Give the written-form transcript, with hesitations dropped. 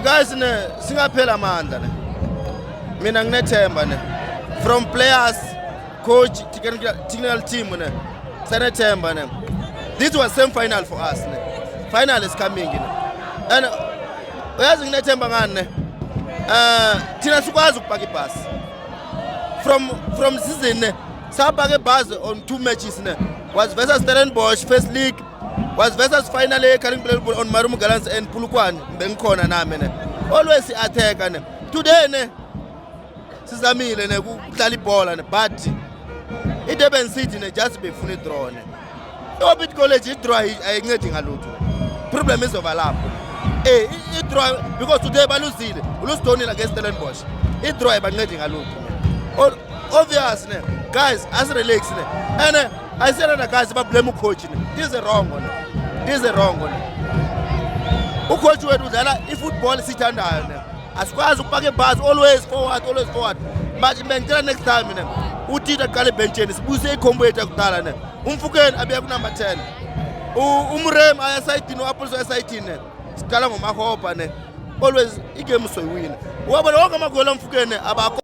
Guys ne singaphela amandla ne. Mina nginethemba ne. From players, coach, technical team ne. Sanethemba ne. This was semi-final for us ne. Final is coming ne. And uyazi nginethemba ngani ne. Thina sikwazi ukupaka ibhasi. From season ne. Sapaka ibhasi on 2 matches ne. Was versus Stellenbosch first league. Was versus finally carrying on Marumo Gallants and Pulukwan bengikhona nami ne. Always attack ne. Today ne sizamile ne ukudlala ibhola ne but iDurban City ne just befuna draw ne. Orbit College draw ayincedi ngalutho. Problem is overlap. Draw because today baluzile. Ulose Tony against Stellenbosch. Draw ayincedi ngalutho. Obvious ne. Guys, as relax ne. And I said that guys about blame coach ne. This is wrong one. This is wrong one. Coach wethu udlala ifootball sithandayo ne. Asikwazi ukupaka ibhasi always forward. But ngicela next time ne. Uthita qale bencheni sibuse ikhombo yethu yakudala ne. Umfukeni abuye ku number 10. Umrem aya side no Apple aya side ne. Siqala ngomahopa ne. Always igame soyiwina. Wabona wonke amagoli amfukeni abakho